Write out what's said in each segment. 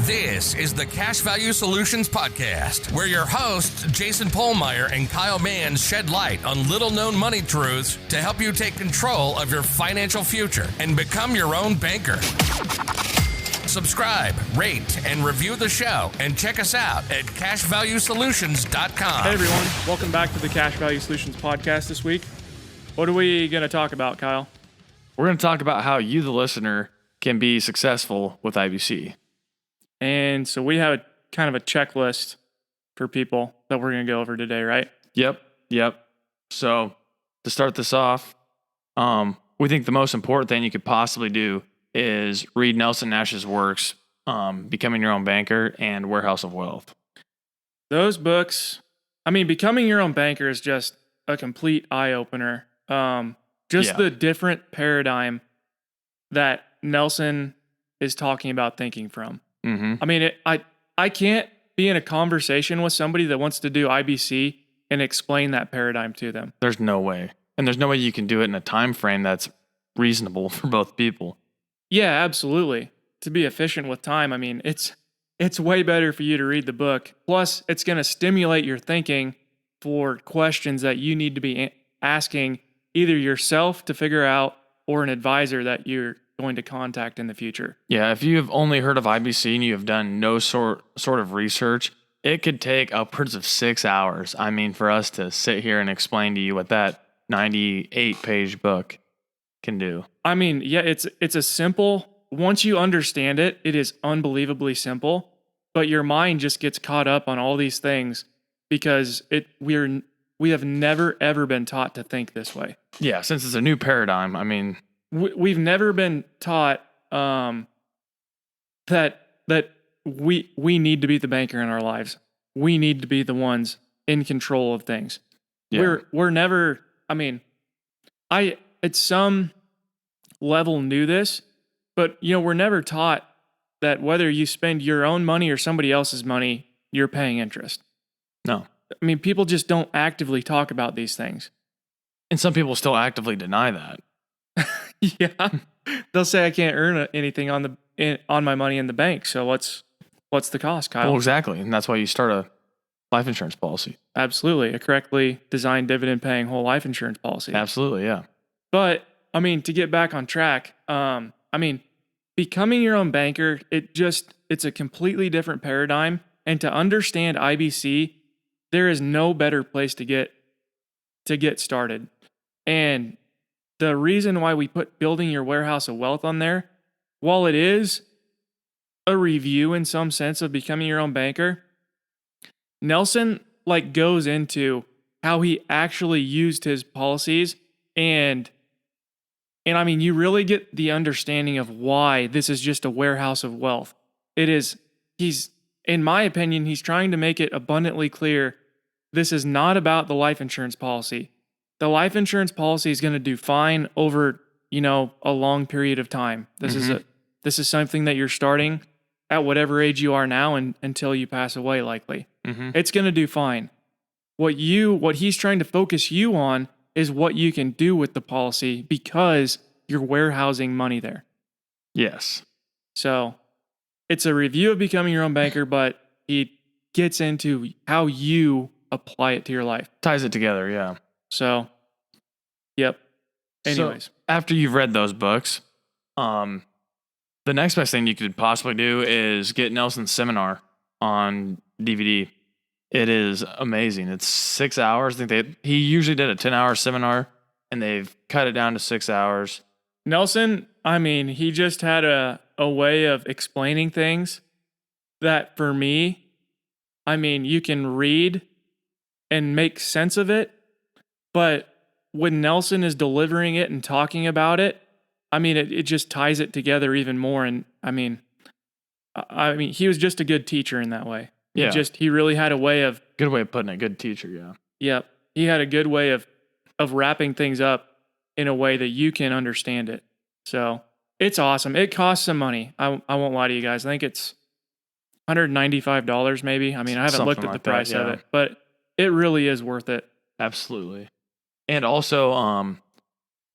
This is the Cash Value Solutions Podcast, where your hosts, Jason Pohlmeyer and Kyle Mann, shed light on little-known money truths to help you take control of your financial future and become your own banker. Subscribe, rate, and review the show, and check us out at cashvaluesolutions.com. Hey, everyone. Welcome back to the Cash Value Solutions Podcast this week. What are we going to talk about, Kyle? We're going to talk about how you, the listener, can be successful with IBC. And so we have kind of a checklist for people that we're going to go over today, right? Yep. So to start this off, we think the most important thing you could possibly do is read Nelson Nash's works, Becoming Your Own Banker and Warehouse of Wealth. Those books, Becoming Your Own Banker is just a complete eye-opener. The different paradigm that Nelson is talking about thinking from. Mm-hmm. I can't be in a conversation with somebody that wants to do IBC and explain that paradigm to them. There's no way. And there's no way you can do it in a time frame that's reasonable for both people. Yeah, absolutely. To be efficient with time, it's way better for you to read the book. Plus, it's going to stimulate your thinking for questions that you need to be asking either yourself to figure out or an advisor that you're going to contact in the future. Yeah, if you have only heard of IBC and you have done no sort of research, it could take upwards of 6 hours. For us to sit here and explain to you what that 98-page book can do. It's a simple, once you understand it, it is unbelievably simple, but your mind just gets caught up on all these things because we have never ever been taught to think this way. Yeah, since it's a new paradigm, we've never been taught that we need to be the banker in our lives. We need to be the ones in control of things. Yeah. We're never, I at some level knew this, but we're never taught that whether you spend your own money or somebody else's money, you're paying interest. No. People just don't actively talk about these things. And some people still actively deny that. Yeah. They'll say I can't earn anything on my money in the bank. So what's the cost, Kyle? Well, exactly. And that's why you start a life insurance policy. Absolutely. A correctly designed dividend paying whole life insurance policy. Absolutely, yeah. But to get back on track, becoming your own banker, it's a completely different paradigm. And to understand IBC, there is no better place to get started. And the reason why we put Building Your Warehouse of Wealth on there, while it is a review in some sense of becoming your own banker, Nelson goes into how he actually used his policies and you really get the understanding of why this is just a warehouse of wealth. In my opinion, he's trying to make it abundantly clear this is not about the life insurance policy. The life insurance policy is going to do fine over, a long period of time. This is something that you're starting at whatever age you are now and until you pass away, likely. Mm-hmm. It's going to do fine. What he's trying to focus you on is what you can do with the policy because you're warehousing money there. Yes. So it's a review of becoming your own banker, but he gets into how you apply it to your life. Ties it together, yeah. So, yep. Anyways. So after you've read those books, the next best thing you could possibly do is get Nelson's seminar on DVD. It is amazing. It's 6 hours. I think he usually did a 10-hour seminar, and they've cut it down to 6 hours. Nelson, he just had a way of explaining things that for me, you can read and make sense of it, but when Nelson is delivering it and talking about it, it just ties it together even more. And he was just a good teacher in that way. Yeah. He really had a way of... Good way of putting it. Good teacher, yeah. Yep. He had a good way of wrapping things up in a way that you can understand it. So it's awesome. It costs some money. I won't lie to you guys. I think it's $195 maybe. I haven't Something looked at the like price that, of yeah. it, but it really is worth it. Absolutely. And also,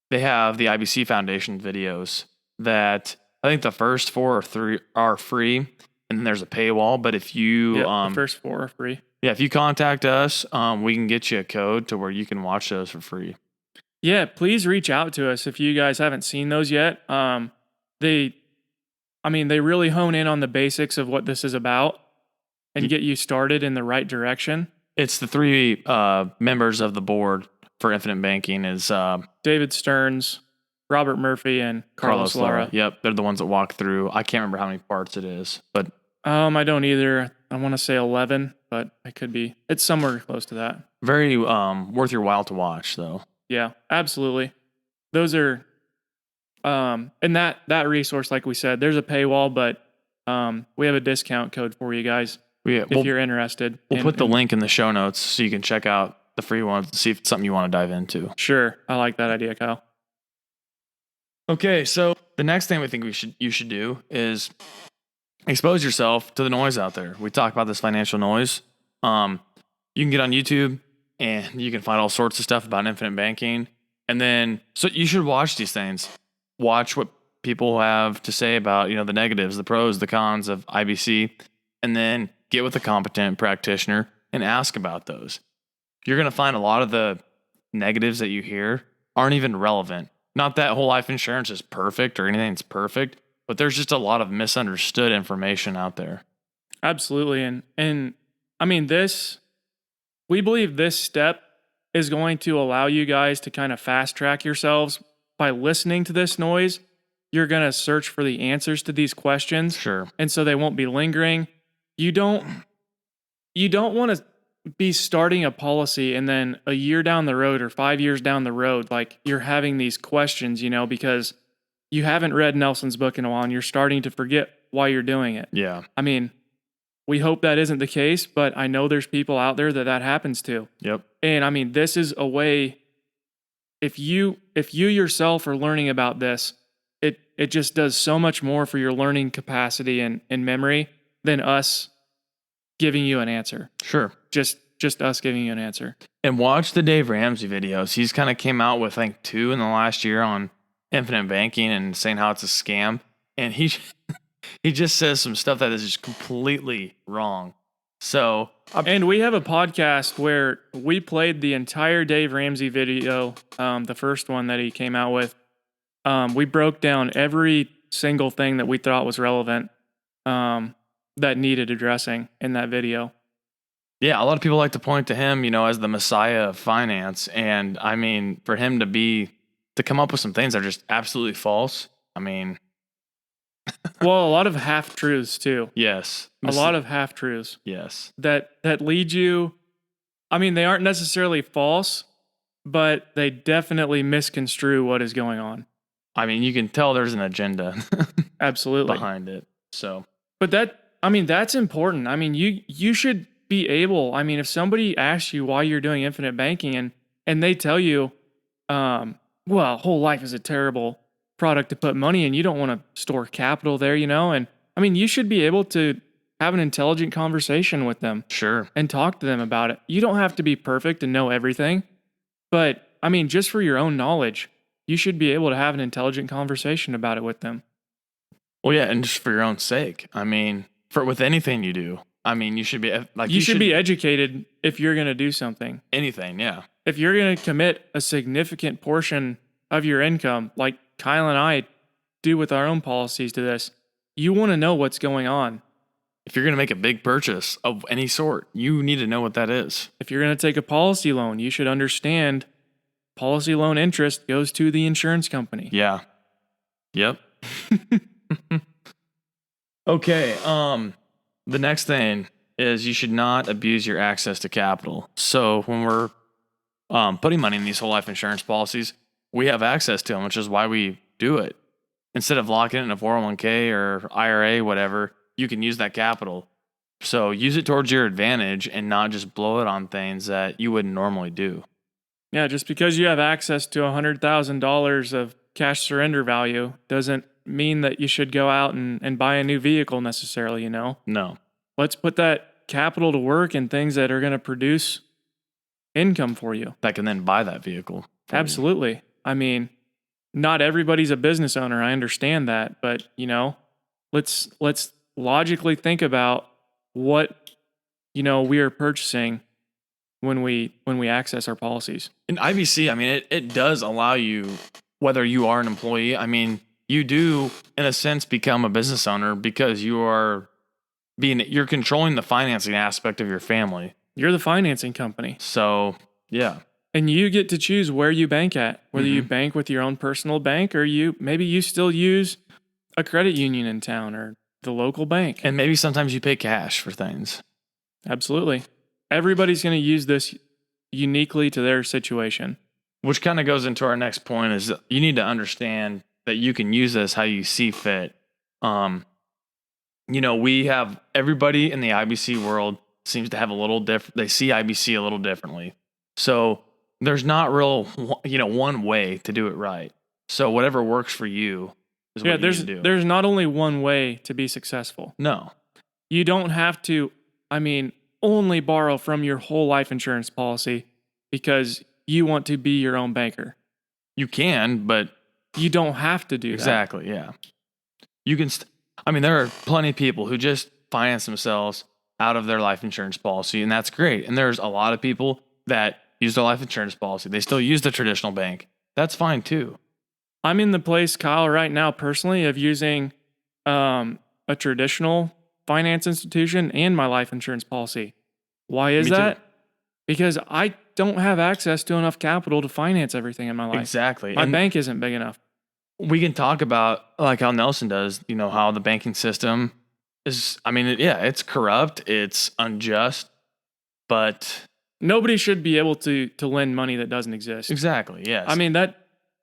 they have the IBC Foundation videos that I think the first 4 or 3 are free. and then there's a paywall. But if you the first 4 are free. Yeah, if you contact us, we can get you a code to where you can watch those for free. Yeah, please reach out to us if you guys haven't seen those yet. They really hone in on the basics of what this is about and get you started in the right direction. It's the 3 members of the board for Infinite Banking is David Stearns, Robert Murphy, and Carlos Lara. Yep, they're the ones that walk through. I can't remember how many parts it is, but I don't either. I want to say 11, but I could be. It's somewhere close to that. Very worth your while to watch, though. Yeah, absolutely. Those are, and that resource, like we said, there's a paywall, but we have a discount code for you guys if you're interested. We'll put the link in the show notes so you can check out the free ones and see if it's something you want to dive into. Sure, I like that idea, Kyle. Okay, so the next thing we think you should do is expose yourself to the noise out there. We talk about this financial noise. You can get on YouTube and you can find all sorts of stuff about infinite banking. And then, so you should watch these things. Watch what people have to say about, the negatives, the pros, the cons of IBC, and then get with a competent practitioner and ask about those. You're going to find a lot of the negatives that you hear aren't even relevant. Not that whole life insurance is perfect or anything's perfect, but there's just a lot of misunderstood information out there. Absolutely. And I mean, we believe this step is going to allow you guys to kind of fast track yourselves by listening to this noise. You're going to search for the answers to these questions. Sure. And so they won't be lingering. You don't want to be starting a policy and then a year down the road or 5 years down the road, like you're having these questions, because you haven't read Nelson's book in a while and you're starting to forget why you're doing it. Yeah. I mean, we hope that isn't the case, but I know there's people out there that happens to. Yep. And I mean, this is a way, if you yourself are learning about this, it just does so much more for your learning capacity and memory than us giving you an answer. Sure. Just us giving you an answer. And watch the Dave Ramsey videos. He's kind of came out with, I think, 2 in the last year on infinite banking and saying how it's a scam. And he just says some stuff that is just completely wrong. So, and we have a podcast where we played the entire Dave Ramsey video, the first one that he came out with. We broke down every single thing that we thought was relevant that needed addressing in that video. Yeah, a lot of people like to point to him, as the messiah of finance. And I mean, for him to come up with some things that are just absolutely false. I mean, well, a lot of half-truths too. Yes. A lot of half-truths. Yes. That lead you, I mean, they aren't necessarily false, but they definitely misconstrue what is going on. I mean, you can tell there's an agenda absolutely behind it. So, but that's important. I mean, you should be able, if somebody asks you why you're doing infinite banking and they tell you, whole life is a terrible product to put money in, you don't want to store capital there, and I mean, you should be able to have an intelligent conversation with them. Sure. And talk to them about it. You don't have to be perfect and know everything, but I mean, just for your own knowledge, you should be able to have an intelligent conversation about it with them. Well, yeah, and just for your own sake. I mean, with anything you do, I mean, you should be like you should be educated if you're going to do something. Anything, yeah. If you're going to commit a significant portion of your income, like Kyle and I do with our own policies to this, you want to know what's going on. If you're going to make a big purchase of any sort, you need to know what that is. If you're going to take a policy loan, you should understand policy loan interest goes to the insurance company. Yeah. Yep. Okay. The next thing is you should not abuse your access to capital. So when we're putting money in these whole life insurance policies, we have access to them, which is why we do it. Instead of locking it in a 401k or IRA, whatever, you can use that capital. So use it towards your advantage and not just blow it on things that you wouldn't normally do. Yeah, just because you have access to $100,000 of cash surrender value doesn't mean that you should go out and buy a new vehicle necessarily, No. Let's put that capital to work in things that are going to produce income for you. That can then buy that vehicle. Absolutely. You. I mean, not everybody's a business owner. I understand that, but let's logically think about what, we are purchasing when we access our policies. In IBC, I mean, it does allow you, whether you are an employee, I mean, you do, in a sense, become a business owner because you're controlling the financing aspect of your family. You're the financing company. So, yeah. And you get to choose where you bank at, whether you bank with your own personal bank or maybe you still use a credit union in town or the local bank. And maybe sometimes you pay cash for things. Absolutely. Everybody's going to use this uniquely to their situation. Which kind of goes into our next point is you need to understand that you can use this how you see fit. We have everybody in the IBC world seems to have a little different. They see IBC a little differently. So there's not one way to do it right. So whatever works for you is what you need to do. There's not only one way to be successful. No. You don't have to, only borrow from your whole life insurance policy because you want to be your own banker. You can, but you don't have to do that. Exactly, yeah. You can, there are plenty of people who just finance themselves out of their life insurance policy, and that's great. And there's a lot of people that use their life insurance policy. They still use the traditional bank. That's fine too. I'm in the place, Kyle, right now personally of using a traditional finance institution and my life insurance policy. Why is that? Because I don't have access to enough capital to finance everything in my life. Exactly. My bank isn't big enough. We can talk about like how Nelson does, how the banking system is, it's corrupt, it's unjust, but nobody should be able to lend money that doesn't exist. Exactly, yes.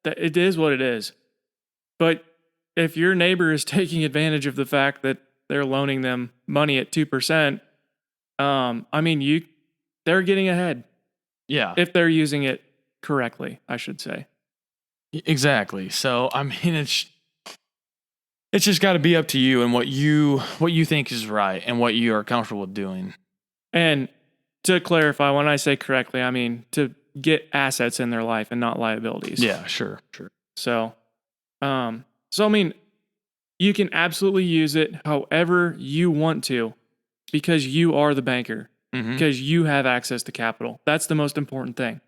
That it is what it is. But if your neighbor is taking advantage of the fact that they're loaning them money at 2%, they're getting ahead. Yeah. If they're using it correctly, I should say. Exactly. So, it's just got to be up to you and what you think is right and what you are comfortable doing. And to clarify, when I say correctly, I mean to get assets in their life and not liabilities. Yeah, sure. So, you can absolutely use it however you want to because you are the banker, because you have access to capital. That's the most important thing.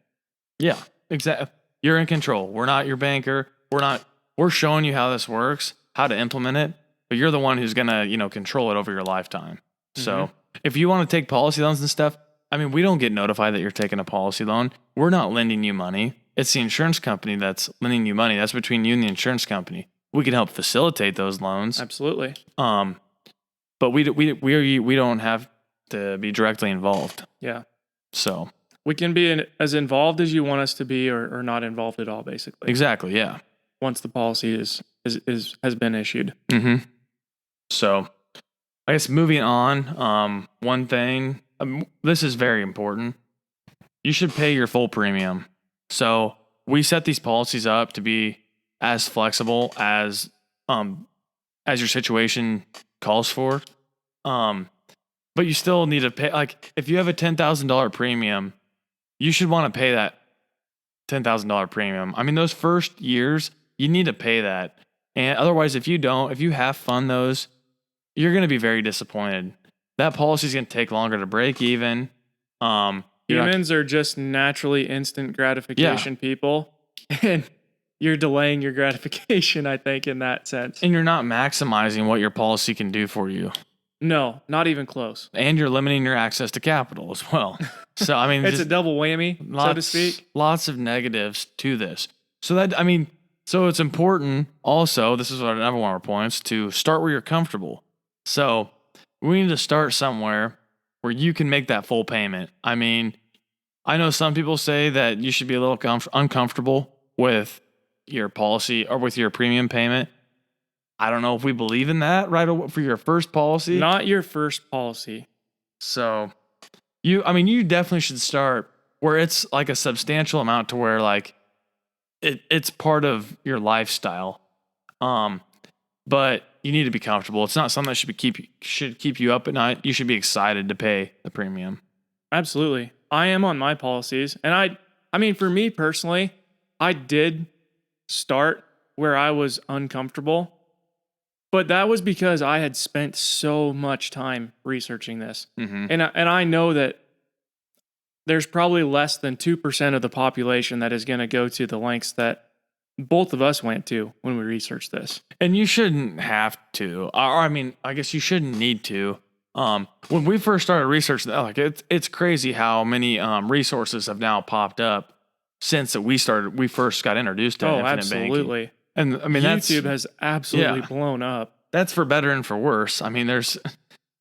Yeah, exactly. You're in control. We're not your banker. We're showing you how this works, how to implement it, but you're the one who's going to, control it over your lifetime. So if you want to take policy loans and stuff, we don't get notified that you're taking a policy loan. We're not lending you money. It's the insurance company that's lending you money. That's between you and the insurance company. We can help facilitate those loans. Absolutely. But we don't have to be directly involved. Yeah. So we can be as involved as you want us to be, or not involved at all, basically. Exactly. Yeah. Once the policy has been issued. So, I guess moving on. One thing. This is very important. You should pay your full premium. So we set these policies up to be as flexible as your situation calls for. But you still need to pay. Like if you have a $10,000 premium, you should want to pay that $10,000 premium. Those first years you need to pay that, and otherwise, if you have fund those, you're going to be very disappointed. That policy is going to take longer to break even. Humans are just naturally instant gratification people, and you're delaying your gratification, I think, in that sense. And you're not maximizing what your policy can do for you. No, not even close. And you're limiting your access to capital as well. So, it's a double whammy, so to speak. Lots of negatives to this. So it's important also, this is another one of our points, to start where you're comfortable. So we need to start somewhere where you can make that full payment. I know some people say that you should be a little uncomfortable with your policy or with your premium payment. I don't know if we believe in that right away for your first policy. Not your first policy. So you definitely should start where it's like a substantial amount to where like it's part of your lifestyle. But you need to be comfortable. It's not something that should keep you up at night. You should be excited to pay the premium. Absolutely. I am on my policies. And for me personally, I did start where I was uncomfortable. But that was because I had spent so much time researching this. Mm-hmm. And I know that there's probably less than 2% of the population that is going to go to the lengths that both of us went to when we researched this. And you shouldn't have to. Or I mean, I guess you shouldn't need to. When we first started researching, like it's crazy how many resources have now popped up since we first got introduced to infinite absolutely. banking. And I mean, YouTube has absolutely blown up. That's for better and for worse. I mean, there's two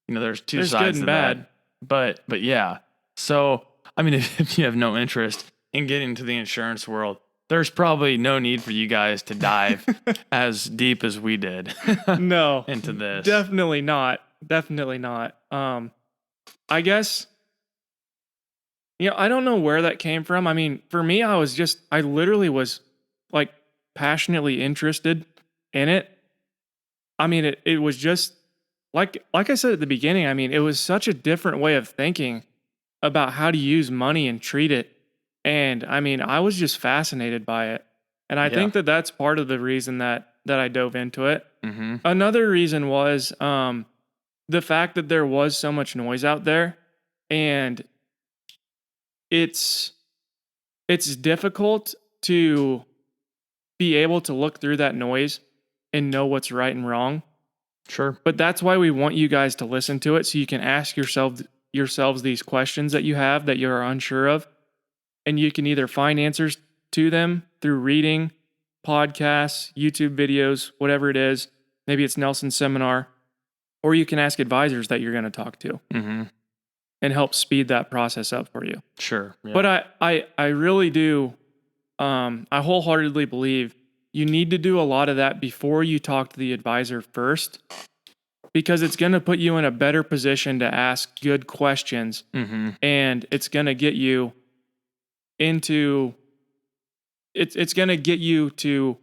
There's sides good to and that. But yeah. So I mean, if you have no interest in getting into the insurance world, there's probably no need for you guys to dive as deep as we did. No, into this. Definitely not. Definitely not. I guess, I don't know where that came from. I mean, for me, I literally was like passionately interested in it. I mean, it was just like I said at the beginning, I mean, it was such a different way of thinking about how to use money and treat it. And I mean, I was just fascinated by it. And I think that that's part of the reason that I dove into it. Mm-hmm. Another reason was the fact that there was so much noise out there, and it's difficult to be able to look through that noise and know what's right and wrong. Sure. But that's why we want you guys to listen to it, so you can ask yourselves these questions that you have that you're unsure of, and you can either find answers to them through reading, podcasts, YouTube videos, whatever it is. Maybe it's Nelson's seminar, or you can ask advisors that you're going to talk to and help speed that process up for you. Sure. Yeah. But I really do, I wholeheartedly believe you need to do a lot of that before you talk to the advisor first, because it's going to put you in a better position to ask good questions, and it's going to get you into, it's going to get you to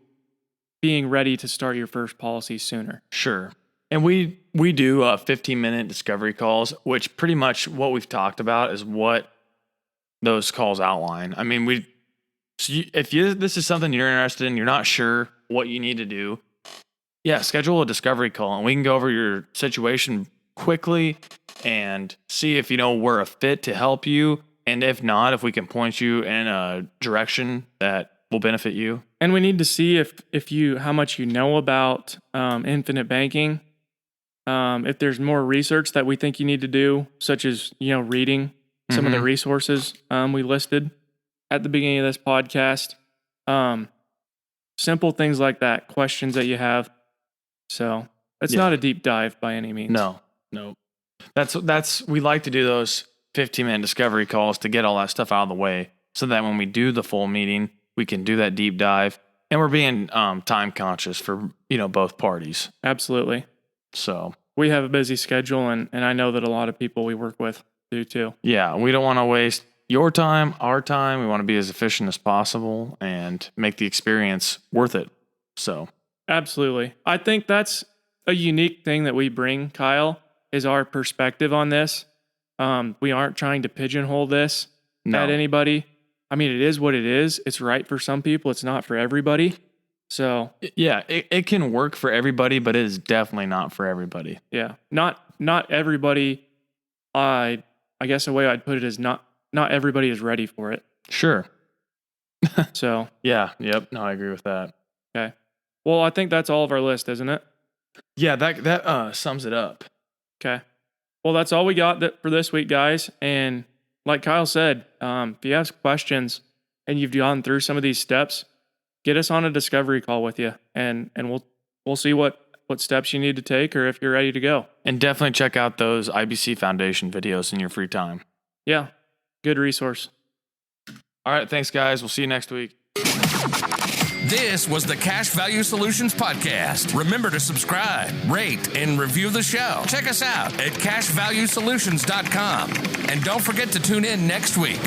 being ready to start your first policy sooner. Sure. And we do 15-minute discovery calls, which pretty much what we've talked about is what those calls outline. I mean, if this is something you're interested in, you're not sure what you need to do, schedule a discovery call, and we can go over your situation quickly and see if we're a fit to help you, and if not, if we can point you in a direction that will benefit you. And we need to see how much you know about infinite banking. If there's more research that we think you need to do, such as reading some of the resources we listed at the beginning of this podcast. Simple things like that, questions that you have. So it's not a deep dive by any means. No. That's we like to do those 15-minute discovery calls to get all that stuff out of the way, so that when we do the full meeting, we can do that deep dive, and we're being time conscious for both parties. Absolutely. So we have a busy schedule, and I know that a lot of people we work with do too. Yeah, we don't want to waste your time, our time. We want to be as efficient as possible and make the experience worth it. So absolutely. I think that's a unique thing that we bring, Kyle, is our perspective on this. We aren't trying to pigeonhole this at anybody. I mean, it is what it is. It's right for some people. It's not for everybody. So yeah, it can work for everybody, but it is definitely not for everybody. Yeah, not everybody. I guess the way I'd put it is not everybody is ready for it. Sure. So yeah, yep. No, I agree with that. Okay. Well, I think that's all of our list, isn't it? Yeah, that sums it up. Okay. Well, that's all we got for this week, guys. And like Kyle said, if you have questions and you've gone through some of these steps, get us on a discovery call with you, and we'll see what steps you need to take, or if you're ready to go. And definitely check out those IBC Foundation videos in your free time. Yeah, good resource. All right, thanks, guys. We'll see you next week. This was the Cash Value Solutions Podcast. Remember to subscribe, rate, and review the show. Check us out at cashvaluesolutions.com. And don't forget to tune in next week.